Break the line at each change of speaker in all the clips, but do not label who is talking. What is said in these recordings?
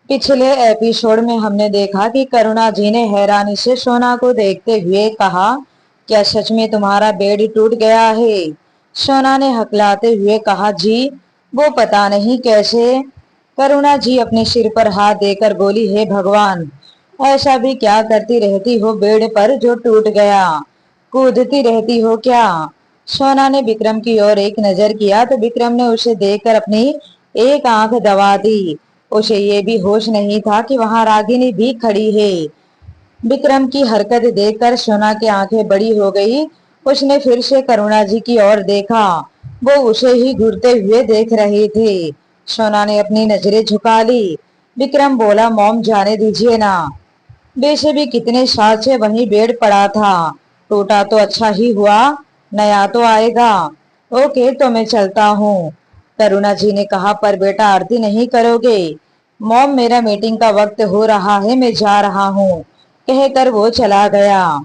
पिछले एपिसोड में हमने देखा कि करुणा जी ने हैरानी से सोना को देखते हुए कहा, क्या सच में तुम्हारा बेड टूट गया है? सोना ने हकलाते हुए कहा, जी वो पता नहीं कैसे। करुणा जी अपने सिर पर हाथ देकर बोली, हे भगवान, ऐसा भी क्या करती रहती हो बेड पर जो टूट गया? कूदती रहती हो क्या? सोना ने विक्रम की ओर एक नजर किया तो विक्रम ने उसे देखकर अपनी एक आंख दबा दी। उसे ये भी होश नहीं था कि वहां रागिनी भी खड़ी है। विक्रम की हरकत देखकर सोना की आंखें बड़ी हो गई। उसने फिर से करुणा जी की ओर देखा। वो उसे ही घूरते हुए देख रहे थे। सोना ने अपनी नजरें झुका ली। विक्रम बोला, मॉम जाने दीजिए ना। वैसे भी कितने साल से वहीं बेड पड़ा था। टूटा तो अच्छा ही हुआ, नया तो आएगा। ओके तो मैं चलता हूँ, करुणा जी ने कहा। पर बेटा आरती नहीं करोगे? मॉम मेरा मीटिंग का वक्त हो रहा है, मैं जा रहा हूँ, कहकर वो चला गया।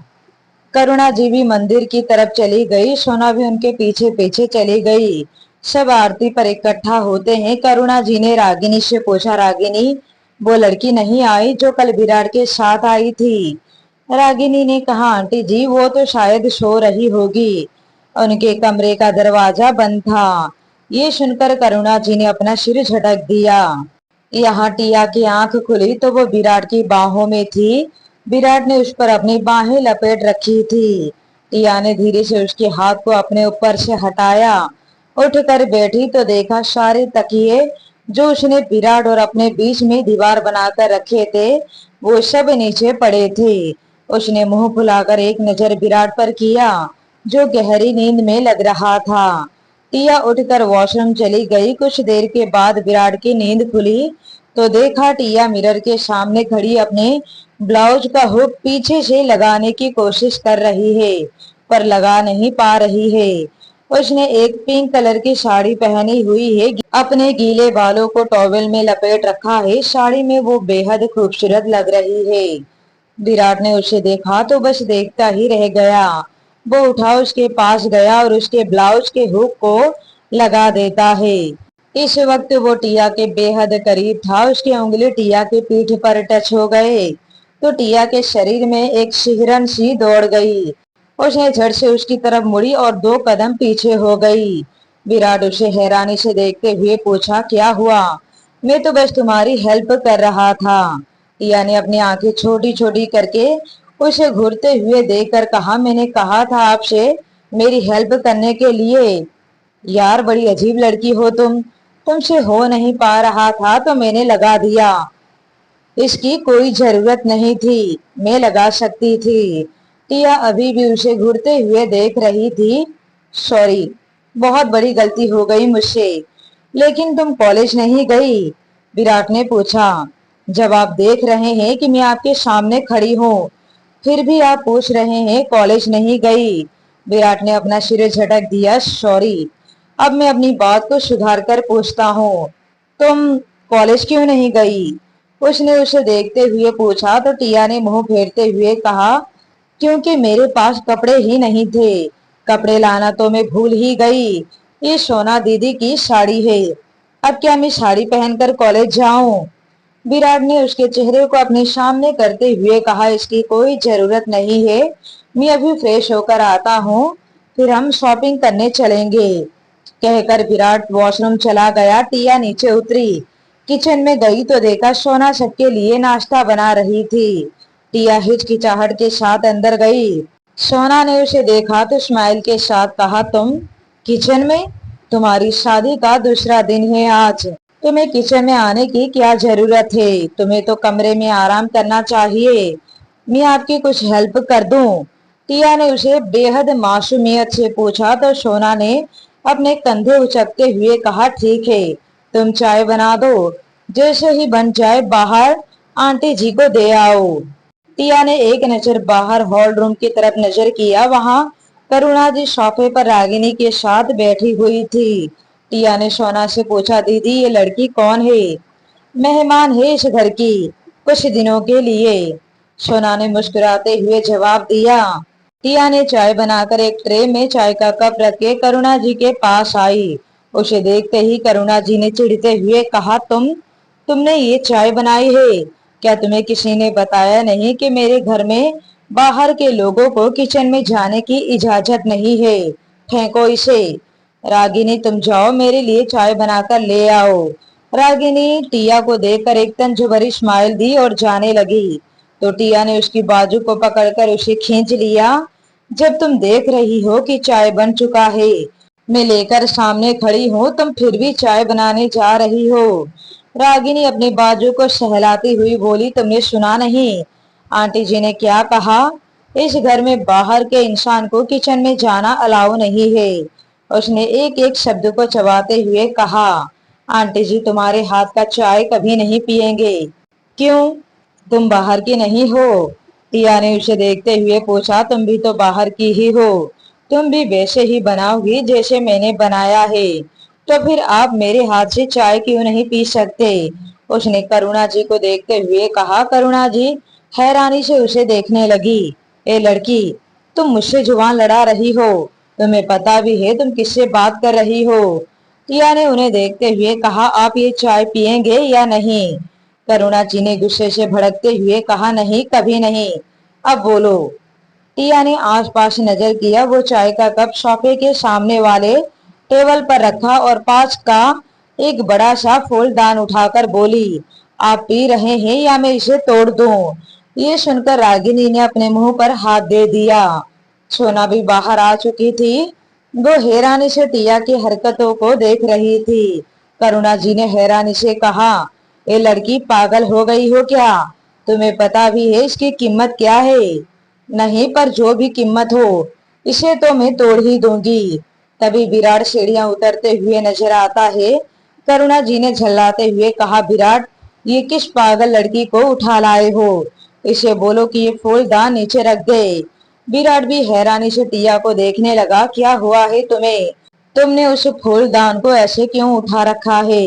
करुणा जी भी मंदिर की तरफ चली गई। सोना भी उनके पीछे पीछे चली गई। सब आरती पर इकट्ठा होते हैं। करुणा जी ने रागिनी से पूछा, रागिनी वो लड़की नहीं आई जो कल विराट के साथ आई थी? रागिनी ने कहा, आंटी जी वो तो शायद सो रही होगी, उनके कमरे का दरवाजा बंद था। ये सुनकर करुणा जी ने अपना सिर झटक दिया। यहाँ टिया की आंख खुली तो वो विराट की बाहों में थी। विराट ने उस पर अपनी बाहें लपेट रखी थी। टिया ने धीरे से उसके हाथ को अपने ऊपर से हटाया। उठकर बैठी तो देखा सारे तकिए जो उसने विराट और अपने बीच में दीवार बनाकर रखे थे वो सब नीचे पड़े थे। उसने मुंह फुलाकर एक नजर विराट पर किया जो गहरी नींद में लग रहा था। टिया उठकर वॉशरूम चली गई। कुछ देर के बाद विराट की नींद खुली तो देखा टिया मिरर के सामने खड़ी अपने ब्लाउज का हुक पीछे से लगाने की कोशिश कर रही है, पर लगा नहीं पा रही है। उसने एक पिंक कलर की साड़ी पहनी हुई है। अपने गीले बालों को टॉवेल में लपेट रखा है। साड़ी में वो बेहद खूबसूरत लग रही है। विराट ने उसे देखा तो बस देखता ही रह गया। वो उठा उसके पास गया और उसके ब्लाउज के हुक को लगा देता है। इस वक्त वो टिया के बेहद करीब था। उसकी उंगली टिया के पीठ पर टच हो गए तो टिया के शरीर में एक सिहरन सी दौड़ गई। उसने झट से उसकी तरफ मुड़ी और 2 कदम पीछे हो गई। विराट उसे हैरानी से देखते हुए पूछा, क्या हुआ? मैं तो बस तुम्हारी हेल्प कर रहा था। टिया ने अपनी आंखें छोटी छोटी करके उसे घूरते हुए देखकर कहा, मैंने कहा था आपसे मेरी हेल्प करने के लिए। यार बड़ी अजीब लड़की हो तुम। तुमसे हो नहीं पा रहा था तो मैंने लगा दिया। इसकी कोई जरूरत नहीं थी, मैं लगा सकती थी। टिया अभी भी उसे घूरते हुए देख रही थी। सॉरी, बहुत बड़ी गलती हो गई मुझसे। लेकिन तुम कॉलेज नहीं गई? विराट ने पूछा। जब आप देख रहे हैं कि मैं आपके सामने खड़ी हूँ फिर भी आप पूछ रहे हैं कॉलेज नहीं गई? विराट ने अपना सिर झटक दिया। सॉरी, अब मैं अपनी बात को सुधार कर पूछता हूँ, तुम कॉलेज क्यों नहीं गई? उसने उसे देखते हुए पूछा तो टिया ने मुंह फेरते हुए कहा, क्योंकि मेरे पास कपड़े ही नहीं थे। कपड़े लाना तो मैं भूल ही गई। ये सोना दीदी की साड़ी है, अब क्या मैं साड़ी पहनकर कॉलेज जाऊं? विराट ने उसके चेहरे को अपने सामने करते हुए कहा, इसकी कोई जरूरत नहीं है, मैं अभी फ्रेश होकर आता हूँ, फिर हम शॉपिंग करने चलेंगे, कहकर विराट वॉशरूम चला गया। टिया नीचे उतरी। किचन में गई तो देखा सोना सबके लिए नाश्ता बना रही थी। टिया हिचकिचाहट के साथ अंदर गई। सोना ने उसे देखा तो स्माइल के साथ कहा, तुम किचन में? तुम्हारी शादी का दूसरा दिन है आज, तुम्हें किचन में आने की क्या जरूरत है? तुम्हें तो कमरे में आराम करना चाहिए। मैं आपकी कुछ हेल्प कर दूं? टिया ने उसे बेहद मासूमियत से पूछा तो सोना ने अपने कंधे उचकते हुए कहा, ठीक है, तुम चाय बना दो, जैसे ही बन जाए बाहर आंटी जी को दे आओ। टिया ने एक नजर बाहर हॉल रूम की तरफ नजर किया। वहां करुणा जी सोफे पर रागिनी के साथ बैठी हुई थी। टिया ने सोना से पूछा, दीदी ये लड़की कौन है? मेहमान है इस घर की, कुछ दिनों के लिए, सोना ने मुस्कुराते हुए जवाब दिया। टिया ने चाय बनाकर एक ट्रे में चाय का कप रख के करुणा जी के पास आई। उसे देखते ही करुणा जी ने चिढ़ते हुए कहा, तुमने ये चाय बनाई है? क्या तुम्हें किसी ने बताया नहीं कि मेरे घर में बाहर के लोगों को किचन में जाने की इजाजत नहीं है? फेंको इसे। रागिनी, तुम जाओ, मेरे लिए चाय बनाकर ले आओ। रागिनी टिया को देखकर एक तंज भरी स्माइल दी और जाने लगी, तो टिया ने उसकी बाजू को पकड़कर उसे खींच लिया। जब तुम देख रही हो कि चाय बन चुका है, मैं लेकर सामने खड़ी हूँ, तुम फिर भी चाय बनाने जा रही हो। रागिनी अपनी बाजू को सहलाती हुई बोली, तुमने सुना नहीं? आंटी जी ने क्या कहा? इस घर में बाहर के इंसान को किचन में जाना अलाउ नहीं है। उसने एक एक शब्द को चबाते हुए कहा। आंटी जी तुम्हारे हाथ का चाय कभी नहीं पिएंगे। क्यों? तुम बाहर की नहीं हो? टिया ने उसे देखते हुए पूछा। तुम भी तो बाहर की ही हो, तुम भी वैसे ही बनाओगी जैसे मैंने बनाया है, तो फिर आप मेरे हाथ से चाय क्यों नहीं पी सकते? उसने करुणा जी को देखते हुए कहा। करुणा जी हैरानी से उसे देखने लगी। ए लड़की, तुम मुझसे जुबान लड़ा रही हो, तुम्हें पता भी है तुम किससे बात कर रही हो? टिया ने उन्हें देखते हुए कहा। आप ये चाय पिएंगे या नहीं? करुणा जी ने गुस्से से भड़कते हुए कहा। नहीं, कभी नहीं। अब बोलो। टिया ने आसपास नजर किया। वो चाय का कप सोफे के सामने वाले टेबल पर रखा और पास का एक बड़ा सा फूलदान उठाकर बोली, आप पी रहे हैं या मैं इसे तोड़ दूं? ये सुनकर रागिनी ने अपने मुंह पर हाथ दे दिया। सोना भी बाहर आ चुकी थी। वो हैरानी से टिया की हरकतों को देख रही थी। करुणा जी ने हैरानी से कहा, ये लड़की पागल हो गई हो क्या? तुम्हें पता भी है इसकी कीमत क्या है? नहीं, पर जो भी कीमत हो, इसे तो मैं तोड़ ही दूंगी। तभी विराट सीढ़ियां उतरते हुए नजर आता है। करुणा जी ने झल्लाते हुए कहा, विराट, ये किस पागल लड़की को उठा लाए हो? इसे बोलो कि ये फूलदान नीचे रख दे। विराट भी हैरानी से टिया को देखने लगा। क्या हुआ है तुम्हें? तुमने उस फूलदान को ऐसे क्यों उठा रखा है?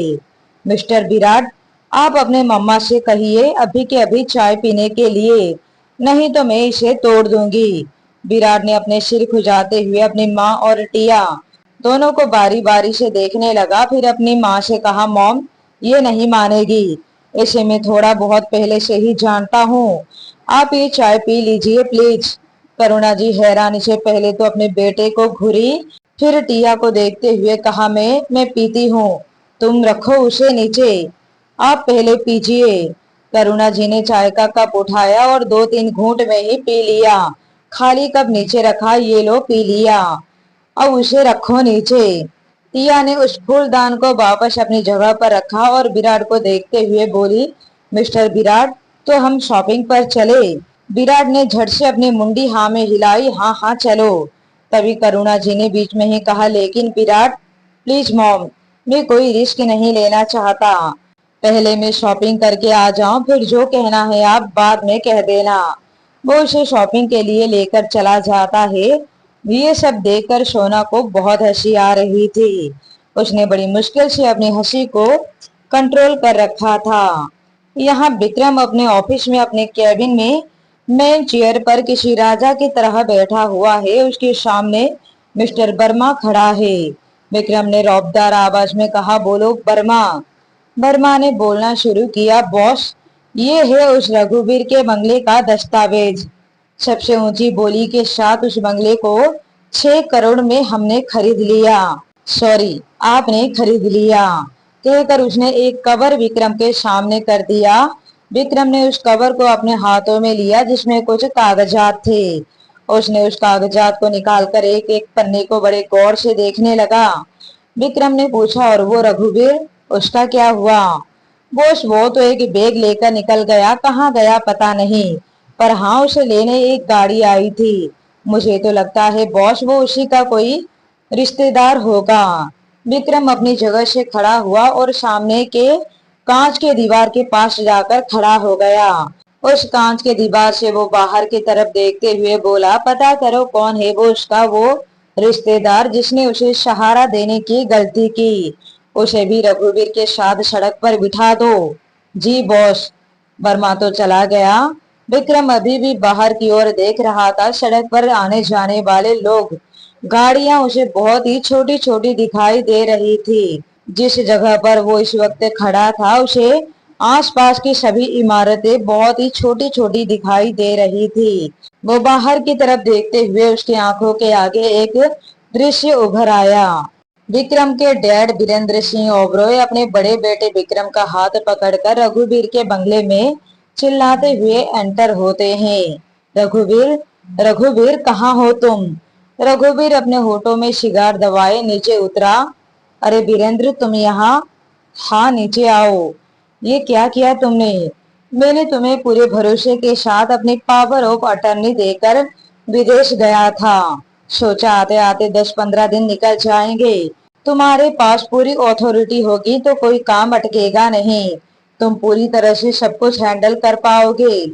मिस्टर विराट, आप अपने मम्मा से कहिए अभी के अभी चाय पीने के लिए, नहीं तो मैं इसे तोड़ दूंगी। विराट ने अपने सिर खुजाते हुए अपनी माँ और टिया दोनों को बारी बारी से देखने लगा। फिर अपनी माँ से कहा, मॉम, ये नहीं मानेगी, इसे मैं थोड़ा बहुत पहले से ही जानता हूँ। आप ये चाय पी लीजिए प्लीज। करुणा जी हैरानी से पहले तो अपने बेटे को घूरी, फिर टिया को देखते हुए कहा, मैं पीती हूँ, तुम रखो उसे नीचे, आप पहले पीजिए। करुणा जी ने चाय का कप उठाया और 2-3 घूंट में ही पी लिया। खाली कप नीचे रखा। ये लो, पी लिया, अब उसे रखो नीचे। टिया ने उस फूलदान को वापस अपनी जगह पर रखा और विराट को देखते हुए बोली, मिस्टर विराट, तो हम शॉपिंग पर चले? विराट ने झट से अपनी मुंडी हाँ में हिलाई। हाँ हाँ चलो। तभी करुणा जी ने बीच में ही कहा, लेकिन विराट, प्लीज मॉम, मैं कोई रिस्क नहीं लेना चाहता, पहले मैं शॉपिंग करके आ जाऊं, फिर जो कहना है आप बाद में कह देना। वो उसे शॉपिंग के लिए लेकर चला जाता है। ये सब देखकर सोना को बहुत हंसी आ रही थी। उसने बड़ी मुश्किल से अपनी हंसी को कंट्रोल कर रखा था। यहाँ विक्रम अपने ऑफिस में अपने कैबिन में मेन चेयर पर किसी राजा की तरह बैठा हुआ है। उसके सामने मिस्टर वर्मा खड़ा है। विक्रम ने रौबदार आवाज में कहा, बोलो वर्मा। वर्मा ने बोलना शुरू किया, बॉस, ये है उस रघुवीर के बंगले का दस्तावेज। सबसे ऊंची बोली के साथ उस बंगले को 6 करोड़ में हमने खरीद लिया। सॉरी, आपने खरीद लिया, कहकर उसने एक कवर विक्रम के सामने कर दिया। विक्रम ने उस कवर को अपने हाथों में लिया जिसमें कुछ कागजात थे। उसने उस कागजात को निकालकर एक एक पन्ने को बड़े गौर से देखने लगा। विक्रम ने पूछा, और वो रघुवीर, उसका क्या हुआ? बॉस, वो तो एक बैग लेकर निकल गया, कहाँ गया पता नहीं, पर हाँ, उसे लेने एक गाड़ी आई थी। मुझे तो लगता है बॉस वो उसी का कोई रिश्तेदार होगा। विक्रम अपनी जगह से खड़ा हुआ और सामने के कांच के दीवार के पास जाकर खड़ा हो गया। उस कांच के दीवार से वो बाहर की तरफ देखते हुए बोला, पता करो कौन है वो उसका वो रिश्तेदार जिसने उसे सहारा देने की गलती की। उसे भी रघुवीर के साथ सड़क पर बिठा दो। जी बॉस। वर्मा तो चला गया। विक्रम अभी भी बाहर की ओर देख रहा था। सड़क पर आने जाने वाले लोग, गाड़ियां उसे बहुत ही छोटी छोटी दिखाई दे रही थी। जिस जगह पर वो इस वक्त खड़ा था उसे आसपास की सभी इमारतें बहुत ही छोटी छोटी दिखाई दे रही थी। वो बाहर की तरफ देखते हुए उसकी आंखों के आगे एक दृश्य उभर आया। विक्रम के डैड वीरेंद्र सिंह ओबरॉय अपने बड़े बेटे विक्रम का हाथ पकड़कर रघुवीर के बंगले में चिल्लाते हुए एंटर होते हैं। रघुवीर, रघुवीर कहाँ हो तुम? रघुवीर अपने होठों में सिगार दबाए नीचे उतरा। अरे वीरेंद्र, तुम यहाँ? हाँ, नीचे आओ। ये क्या किया तुमने? मैंने तुम्हें पूरे भरोसे के साथ अपनी पावर ऑफ अटर्नी देकर विदेश गया था। सोचा आते आते 10-15 दिन निकल जाएंगे। तुम्हारे पास पूरी अथॉरिटी होगी तो कोई काम अटकेगा नहीं। तुम पूरी तरह से सब कुछ हैंडल कर पाओगे।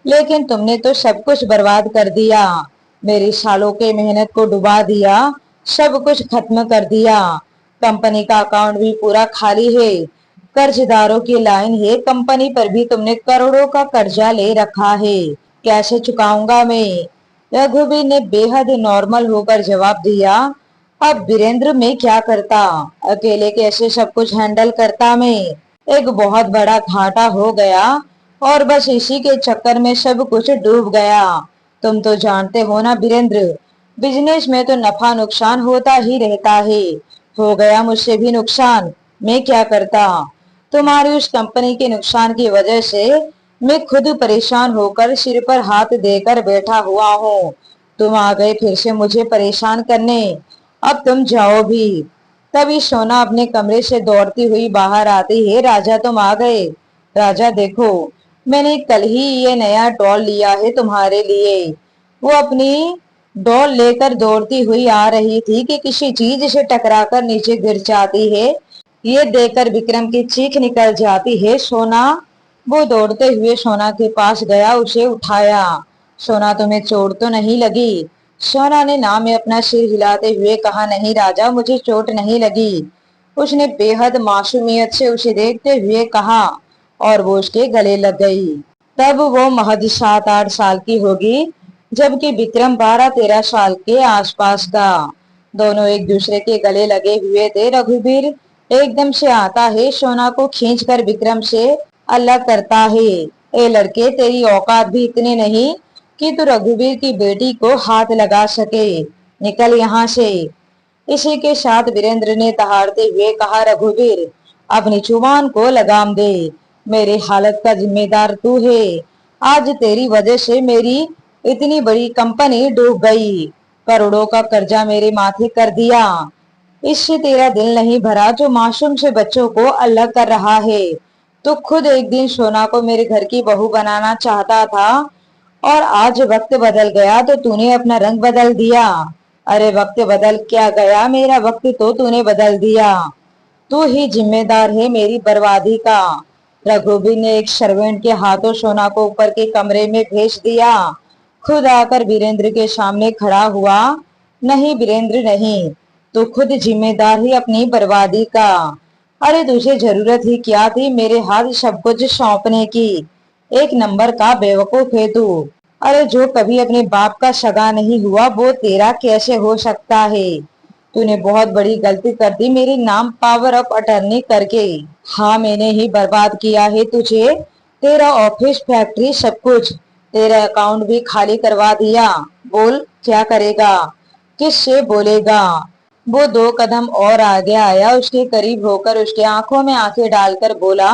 लेकिन तुमने तो सब कुछ बर्बाद कर दिया। मेरी सालों के मेहनत को डुबा दिया। सब कुछ खत्म कर दिया। कंपनी का अकाउंट भी पूरा खाली है। कर्जदारों की लाइन है। कंपनी पर भी तुमने करोड़ों का कर्जा ले रखा है। कैसे चुकाऊंगा मैं? रघुवीर ने बेहद नॉर्मल होकर जवाब दिया। अब वीरेंद्र में क्या करता? अकेले कैसे सब कुछ हैंडल करता मैं? एक बहुत बड़ा घाटा हो गया और बस इसी के चक्कर में सब कुछ डूब गया। तुम तो जानते हो ना वीरेंद्र, बिजनेस में तो नफा नुकसान होता ही रहता है। हो गया मुझसे भी नुकसान, मैं क्या करता? तुम्हारी उस कंपनी के नुकसान की वजह से मैं खुद परेशान होकर सिर पर हाथ देकर बैठा हुआ हूँ। तुम आ गए फिर से मुझे परेशान करने। अब तुम जाओ भी। तभी सोना अपने कमरे से दौड़ती हुई बाहर आती है। राजा, तुम आ गए। राजा देखो, मैंने कल ही ये नया डॉल लिया है तुम्हारे लिए। वो अपनी डॉल लेकर दौड़ती हुई आ रही थी कि किसी चीज से टकराकर नीचे गिर जाती है। ये देखकर विक्रम की चीख निकल जाती है। सोना! वो दौड़ते हुए सोना के पास गया, उसे उठाया। सोना, तुम्हें चोट तो नहीं लगी? सोना ने ना में अपना सिर हिलाते हुए कहा, नहीं राजा, मुझे चोट नहीं लगी। उसने बेहद मासूमियत से उसे देखते हुए कहा और वो उसके गले लग गई। तब वो महज 7-8 साल की होगी, जबकि विक्रम 12-13 साल के आसपास का। दोनों एक दूसरे के गले लगे हुए थे। रघुवीर एकदम से आता है, सोना को खींचकर विक्रम से अलग करता है। ए लड़के, तेरी औकात भी इतनी नहीं कि तू रघुवीर की बेटी को हाथ लगा सके। निकल यहाँ से। इसी के साथ वीरेंद्र ने दहाड़ते हुए कहा, रघुवीर, अपनी जुबान को लगाम दे। मेरी हालत का जिम्मेदार तू है। आज तेरी वजह से मेरी इतनी बड़ी कंपनी डूब गई। करोड़ों का कर्जा मेरे माथे कर दिया। इससे तेरा दिल नहीं भरा जो मासूम से बच्चों को अलग कर रहा है। तो खुद एक दिन सोना को मेरे घर की बहू बनाना चाहता था और आज वक्त बदल गया तो तूने अपना रंग बदल दिया। अरे वक्त बदल क्या गया, मेरा वक्त तो तूने बदल दिया। तू ही जिम्मेदार है मेरी बर्बादी का। रघुवीर ने एक सर्वेंट के हाथों सोना को ऊपर के कमरे में भेज दिया। खुद आकर वीरेंद्र के सामने खड़ा हुआ। नहीं वीरेंद्र, नहीं, तू खुद जिम्मेदार है अपनी बर्बादी का। अरे तुझे जरूरत ही क्या थी मेरे हाथ सब कुछ सौंपने की? एक नंबर का बेवकूफ है तू। अरे जो कभी अपने बाप का सगा नहीं हुआ वो तेरा कैसे हो सकता है? तूने बहुत बड़ी गलती कर दी मेरे नाम पावर ऑफ अटर्नी करके। हाँ, मैंने ही बर्बाद किया है तुझे, तेरा ऑफिस, फैक्ट्री, सब कुछ। तेरा अकाउंट भी खाली करवा दिया। बोल क्या करेगा? किससे बोलेगा? वो 2 कदम और आगे आया, उसके करीब होकर उसके आंखों में आंखें डालकर बोला,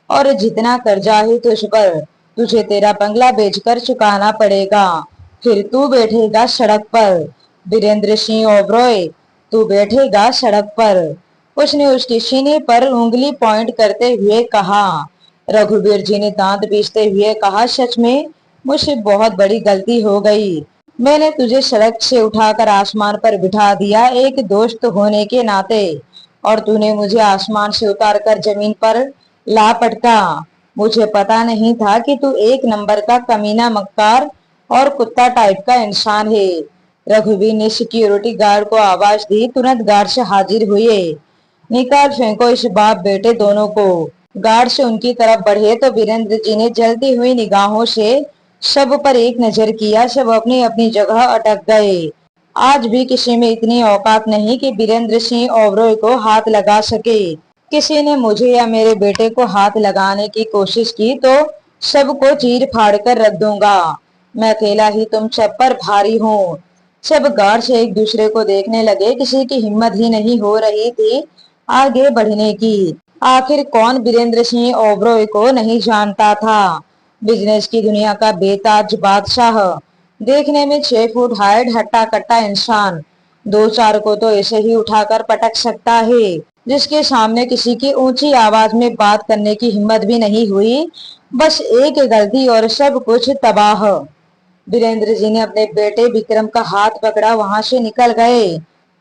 और जितना कर्जा है तुझ पर, तुझे तेरा बंगला बेचकर चुकाना पड़ेगा। फिर तू बैठेगा सड़क पर। वीरेंद्र सिंह ओबरॉय, तू बैठेगा सड़क पर। उसने उसके सीने पर उंगली पॉइंट करते हुए कहा। रघुवीर जी ने दांत पीसते हुए कहा, सच में मुझसे बहुत बड़ी गलती हो गई। मैंने तुझे सड़क से उठाकर आसमान पर बिठा दिया एक दोस्त होने के नाते, और तूने मुझे आसमान से उतारकर जमीन पर ला पटका। मुझे पता नहीं था कि तू एक नंबर का कमीना, मक्कार और कुत्ता टाइप का इंसान है। रघुवीर ने सिक्योरिटी गार्ड को आवाज दी, तुरंत गार्ड से हाजिर हुए। निकाल फेंको इस बाप बेटे दोनों को। गार्ड से उनकी तरफ बढ़े तो वीरेंद्र जी ने जलती हुई निगाहों से सब पर एक नजर किया। सब अपनी अपनी जगह अटक गए। आज भी किसी में इतनी औकात नहीं कि वीरेंद्र सिंह ओबरॉय को हाथ लगा सके। किसी ने मुझे या मेरे बेटे को हाथ लगाने की कोशिश की तो सबको चीर फाड़ कर रख दूंगा। मैं अकेला ही तुम सब पर भारी हूँ। सब गौर से एक दूसरे को देखने लगे। किसी की हिम्मत ही नहीं हो रही थी आगे बढ़ने की। आखिर कौन वीरेंद्र सिंह ओबरॉय को नहीं जानता था। बिजनेस की दुनिया का बेताज बादशाह, देखने में 6 फुट हाइट, हट्टा कट्टा इंसान। दो चार को तो ऐसे ही उठाकर पटक सकता है, जिसके सामने किसी की ऊंची आवाज में बात करने की हिम्मत भी नहीं हुई। बस एक गलती और सब कुछ तबाह। वीरेंद्र जी ने अपने बेटे विक्रम का हाथ पकड़ा, वहां से निकल गए।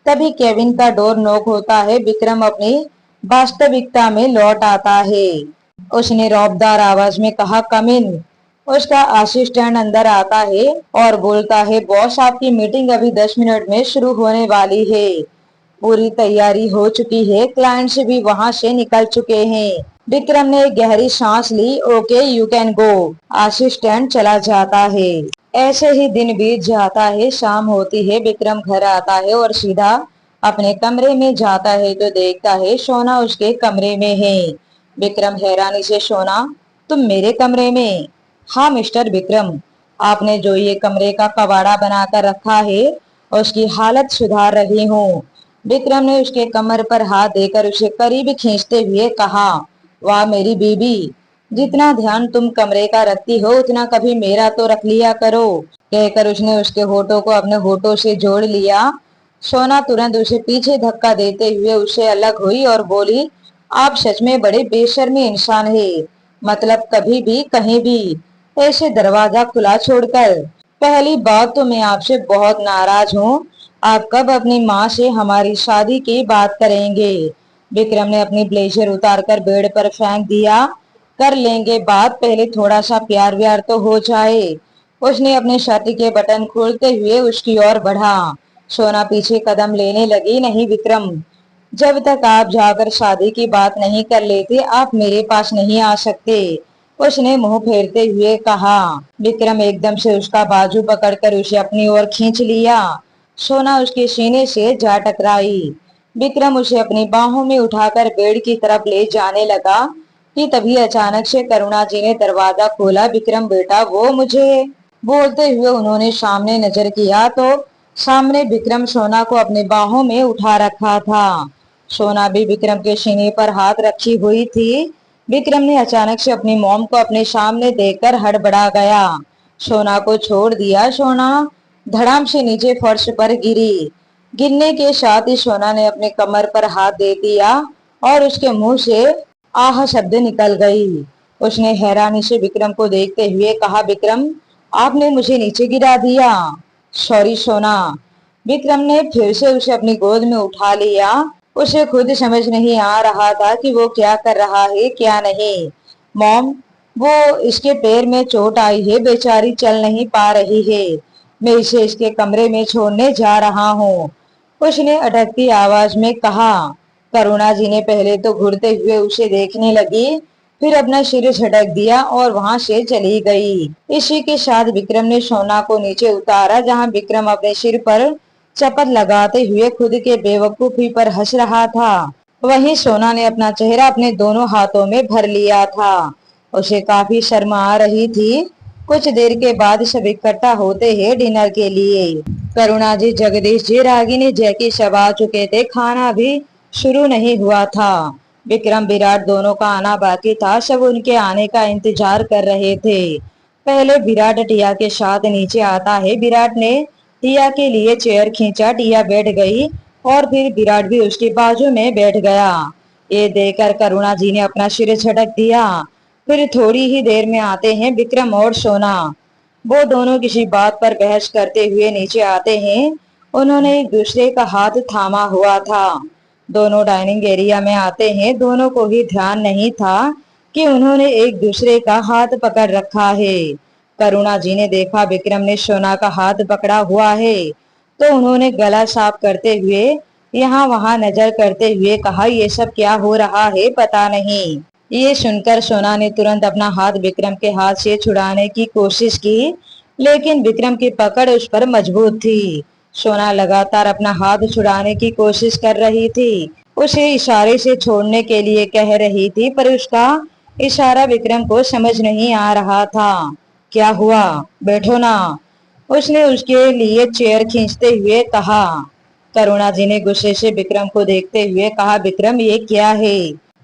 तभी केबिन का डोर नॉक होता है। विक्रम अपनी वास्तविकता में लौट आता है। उसने रौबदार आवाज में कहा, कम इन। उसका असिस्टेंट अंदर आता है और बोलता है, बॉस आपकी मीटिंग अभी 10 मिनट में शुरू होने वाली है। पूरी तैयारी हो चुकी है, क्लाइंट्स भी वहां से निकल चुके हैं। विक्रम ने एक गहरी सांस ली। Okay you can go. Assistant चला जाता है। ऐसे ही दिन बीत जाता है। शाम होती है। विक्रम घर आता है और सीधा अपने कमरे में जाता है तो देखता है सोना उसके कमरे में है। विक्रम हैरानी से, सोना तुम मेरे कमरे में? हाँ मिस्टर विक्रम, आपने जो ये कमरे का कबाड़ा बनाकर रखा है उसकी हालत सुधार रही हूँ। विक्रम ने उसके कमर पर हाथ देकर उसे करीब खींचते हुए कहा, वाह मेरी बीबी, जितना ध्यान तुम कमरे का रखती हो उतना कभी मेरा तो रख लिया करो। कहकर उसने उसके होठों को अपने होठों से जोड़ लिया। सोना तुरंत उसे पीछे धक्का देते हुए उससे अलग हुई और बोली, आप सच में बड़े बेशर्मी इंसान है। मतलब कभी भी कहीं भी ऐसे दरवाजा खुला छोड़कर। पहली बात तो मैं आपसे बहुत नाराज हूँ। आप कब अपनी माँ से हमारी शादी की बात करेंगे? विक्रम ने अपनी ब्लेजर उतारकर बेड पर फेंक दिया। कर लेंगे बात, पहले थोड़ा सा प्यार व्यार तो हो जाए। उसने अपने शर्ट के बटन खोलते हुए उसकी ओर बढ़ा। सोना पीछे कदम लेने लगी। नहीं विक्रम, जब तक आप जाकर शादी की बात नहीं कर लेते आप मेरे पास नहीं आ सकते, उसने मुंह फेरते हुए कहा। विक्रम एकदम से उसका बाजू पकड़कर उसे अपनी ओर खींच लिया। सोना उसके सीने से जा टकराई। विक्रम उसे अपनी बाहों में उठाकर बेड की तरफ ले जाने लगा कि तभी अचानक से करुणा जी ने दरवाजा खोला। विक्रम बेटा, वो मुझे। बोलते हुए उन्होंने सामने नजर किया तो सामने विक्रम सोना को अपनी बाहों में उठा रखा था। सोना भी विक्रम के सीने पर हाथ रखी हुई थी। विक्रम ने अचानक से अपनी मॉम को अपने सामने देखकर हड़बड़ा गया। सोना को छोड़ दिया। सोना धड़ाम से नीचे फर्श पर गिरी। गिरने के साथ ही सोना ने अपने कमर पर हाथ दे दिया और उसके मुंह से आह शब्द निकल गई। उसने हैरानी से विक्रम को देखते हुए कहा, विक्रम आपने मुझे नीचे गिरा दिया। सॉरी सोना। विक्रम ने फिर से उसे अपनी गोद में उठा लिया। उसे खुद समझ नहीं आ रहा था कि वो क्या कर रहा है क्या नहीं। मॉम, वो इसके पैर में चोट आई है, बेचारी चल नहीं पा रही है। मैं इसे इसके कमरे में छोड़ने जा रहा हूँ, उसने अटकती आवाज में कहा। करुणा जी ने पहले तो घूरते हुए उसे देखने लगी, फिर अपना सिर झटक दिया और वहां से चली गई। इसी के साथ विक्रम ने सोना को नीचे उतारा, जहां विक्रम अपने सिर पर चपत लगाते हुए खुद के बेवकूफी पर हंस रहा था। वहीं सोना ने अपना चेहरा अपने दोनों हाथों में भर लिया था। उसे काफी शर्म आ रही थी। कुछ देर के बाद सब इकट्ठा होते हैं डिनर के लिए। करुणा जी, जगदीश जी, रागिनी, जैकी सब आ चुके थे। खाना भी शुरू नहीं हुआ था। विक्रम विराट दोनों का आना बाकी था। सब उनके आने का इंतजार कर रहे थे। पहले विराट टिया के साथ नीचे आता है। विराट ने टिया के लिए चेयर खींचा। टिया बैठ गई और फिर विराट भी उसके बाजू में बैठ गया। ये देखकर करुणा जी ने अपना सिर झटक दिया। फिर थोड़ी ही देर में आते हैं विक्रम और सोना। वो दोनों किसी बात पर बहस करते हुए नीचे आते हैं। उन्होंने एक दूसरे का हाथ थामा हुआ था। दोनों डाइनिंग एरिया में आते हैं। दोनों को ही ध्यान नहीं था कि उन्होंने एक दूसरे का हाथ पकड़ रखा है। करुणा जी ने देखा विक्रम ने सोना का हाथ पकड़ा हुआ है तो उन्होंने गला साफ करते हुए यहाँ वहां नजर करते हुए कहा, ये सब क्या हो रहा है पता नहीं। ये सुनकर सोना ने तुरंत अपना हाथ विक्रम के हाथ से छुड़ाने की कोशिश की, लेकिन विक्रम की पकड़ उस पर मजबूत थी। सोना लगातार अपना हाथ छुड़ाने की कोशिश कर रही थी। उसे इशारे से छोड़ने के लिए कह रही थी, पर उसका इशारा विक्रम को समझ नहीं आ रहा था। क्या हुआ, बैठो ना, उसने उसके लिए चेयर खींचते हुए कहा। करुणा जी ने गुस्से से विक्रम को देखते हुए कहा, विक्रम ये क्या है।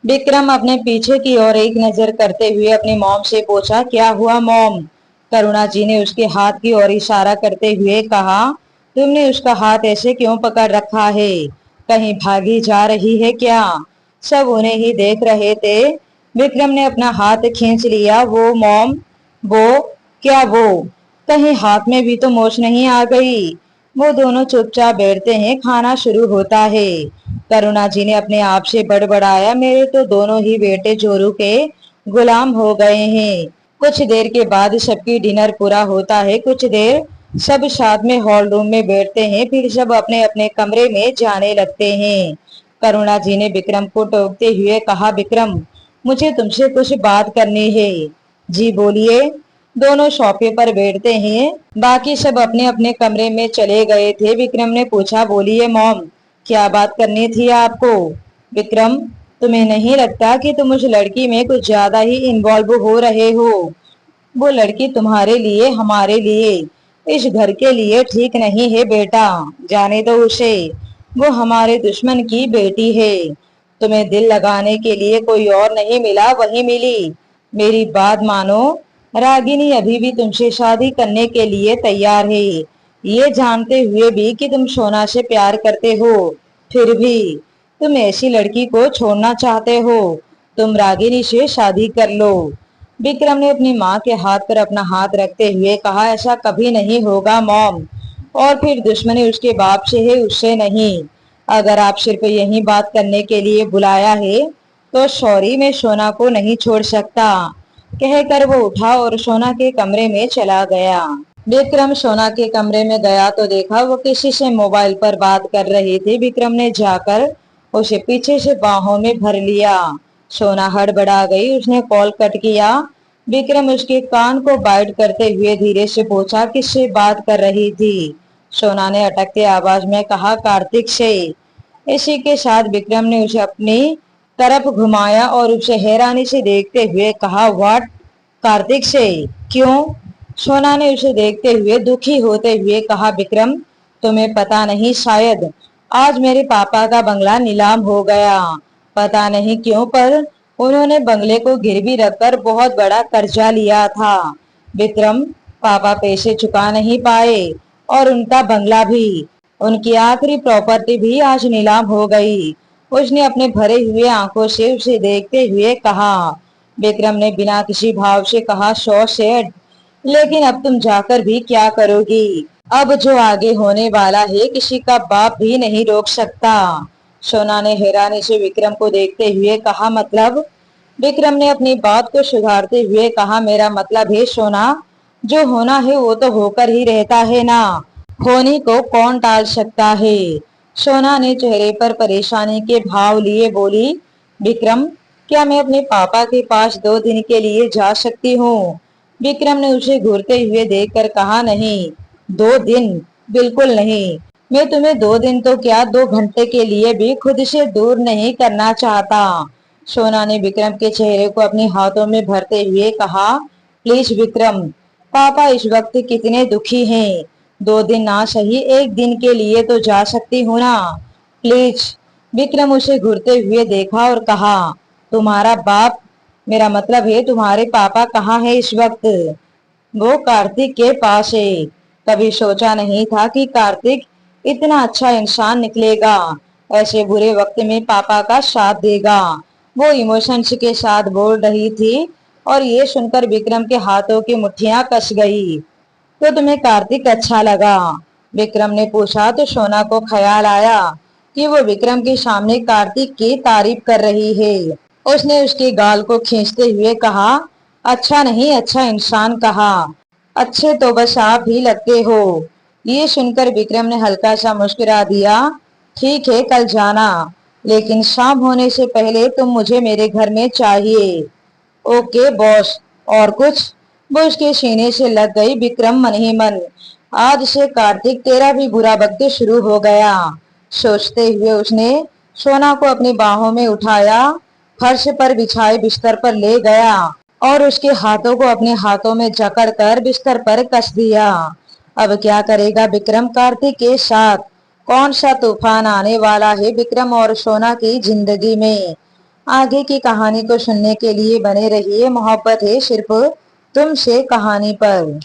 विक्रम अपने पीछे की ओर एक नजर करते हुए अपनी मॉम से पूछा, क्या हुआ मॉम। करुणा जी ने उसके हाथ की ओर इशारा करते हुए कहा, तुमने उसका हाथ ऐसे क्यों पकड़ रखा है, कहीं भागी जा रही है क्या। सब उन्हें ही देख रहे थे। विक्रम ने अपना हाथ खींच लिया। वो मॉम, वो क्या, वो कहीं हाथ में भी तो मोच नहीं आ गई। वो दोनों चुपचाप बैठते हैं, खाना शुरू होता है। करुणा जी ने अपने आप से बड़बड़ाया, मेरे तो दोनों ही बेटे जोरू के गुलाम हो गए हैं। कुछ देर के बाद सबकी डिनर पूरा होता है। कुछ देर सब साथ में हॉल रूम में बैठते हैं, फिर सब अपने अपने कमरे में जाने लगते हैं। करुणा जी ने विक्रम को टोकते हुए कहा, विक्रम मुझे तुमसे कुछ बात करनी है। जी बोलिए। दोनों सोफे पर बैठते हैं। बाकी सब अपने अपने कमरे में चले गए थे। विक्रम ने पूछा, बोलिए मॉम, क्या बात करनी थी आपको। विक्रम, तुम्हें नहीं लगता कि तुम उस लड़की में कुछ ज्यादा ही इन्वॉल्व हो रहे हो। वो लड़की तुम्हारे लिए, हमारे लिए, इस घर के लिए ठीक नहीं है बेटा, जाने दो उसे। वो हमारे दुश्मन की बेटी है। तुम्हें दिल लगाने के लिए कोई और नहीं मिला, वही मिली। मेरी बात मानो, रागिनी अभी भी तुमसे शादी करने के लिए तैयार है, ये जानते हुए भी कि तुम सोना से प्यार करते हो। फिर भी तुम ऐसी लड़की को छोड़ना चाहते हो। तुम रागिनी से शादी कर लो। विक्रम ने अपनी माँ के हाथ पर अपना हाथ रखते हुए कहा, ऐसा कभी नहीं होगा मॉम। और फिर दुश्मनी उसके बाप से है, उससे नहीं। अगर आप सिर्फ यही बात करने के लिए बुलाया है तो सॉरी, मैं सोना को नहीं छोड़ सकता। कहकर वो उठा और सोना के कमरे में चला गया। विक्रम सोना के कमरे में गया तो देखा वो किसी से मोबाइल पर बात कर रही थी। विक्रम ने जाकर उसे पीछे से बाहों में भर लिया। सोना हड़बड़ा गई, उसने कॉल कट किया। विक्रम उसके कान को बाइट करते हुए धीरे से पूछा, किससे बात कर रही थी। सोना ने अटकते आवाज में कहा, कार्तिक से। इसी के साथ विक्रम ने उसे अपनी तरफ घुमाया और उसे हैरानी से देखते हुए कहा, व्हाट, कार्तिक से, क्यों। सोना ने उसे देखते हुए दुखी होते हुए कहा, विक्रम तुम्हें पता नहीं शायद, आज मेरे पापा का बंगला नीलाम हो गया। पता नहीं क्यों, पर उन्होंने बंगले को गिरवी रखकर बहुत बड़ा कर्जा लिया था। विक्रम, पापा पैसे चुका नहीं पाए और उनका बंगला भी, उनकी आखिरी प्रॉपर्टी भी आज नीलाम हो गई। उसने अपने भरे हुए आंखों से उसे देखते हुए कहा। विक्रम ने बिना किसी भाव से कहा, सो सैड, लेकिन अब तुम जाकर भी क्या करोगी। अब जो आगे होने वाला है किसी का बाप भी नहीं रोक सकता। सोना ने हैरानी से विक्रम को देखते हुए कहा, मतलब। विक्रम ने अपनी बात को सुधारते हुए कहा, मेरा मतलब है सोना, जो होना है वो तो होकर ही रहता है ना, होने को कौन टाल सकता है। सोना ने चेहरे पर परेशानी के भाव लिए बोली, विक्रम, क्या मैं अपने पापा के पास 2 दिन के लिए जा सकती हूँ। विक्रम ने उसे घूरते हुए देखकर कहा, नहीं, 2 दिन, बिल्कुल नहीं। मैं तुम्हें 2 दिन तो क्या, 2 घंटे के लिए भी खुद से दूर नहीं करना चाहता। सोना ने विक्रम के चेहरे को अपने हाथों में भरते हुए कहा, प्लीज विक्रम, पापा इस वक्त कितने दुखी हैं। 2 दिन ना सही, 1 दिन के लिए तो जा सकती हूँ ना, प्लीज। विक्रम उसे घूरते हुए देखा और कहा, तुम्हारा बाप, मेरा मतलब है तुम्हारे पापा कहाँ है इस वक्त। वो कार्तिक के पास है। कभी सोचा नहीं था कि कार्तिक इतना अच्छा इंसान निकलेगा, ऐसे बुरे वक्त में पापा का साथ देगा। वो इमोशंस के साथ बोल रही थी और ये सुनकर विक्रम के हाथों की मुट्ठियां कस गई। तो तुम्हें कार्तिक अच्छा लगा, विक्रम ने पूछा तो सोना को ख्याल आया कि वो विक्रम के सामने कार्तिक की तारीफ कर रही है। उसने उसके गाल को खींचते हुए कहा, अच्छा नहीं, अच्छा इंसान कहा, अच्छे तो बस आप ही लगते हो। ये सुनकर विक्रम ने हल्का सा मुस्कुरा दिया, ठीक है कल जाना, लेकिन शाम होने से पहले तुम मुझे मेरे घर में चाहिए। Okay boss. और कुछ। वो उसके सीने से लग गई। विक्रम मन ही मन, आज से कार्तिक तेरा भी बुरा वक्त शुरू हो गया। सोचते हुए उसने सोना को अपनी बाहों में उठाया, फर्श पर बिछाए बिस्तर पर ले गया और उसके हाथों को अपने हाथों में जकड़कर बिस्तर पर कस दिया। अब क्या करेगा विक्रम कार्तिक के साथ? कौन सा तूफान आने वाला है विक्रम और सोना की जिंदगी में? आगे की कहानी को सुनने के लिए बने रहिए। मोहब्बत है सिर्फ तुमसे कहानी पर।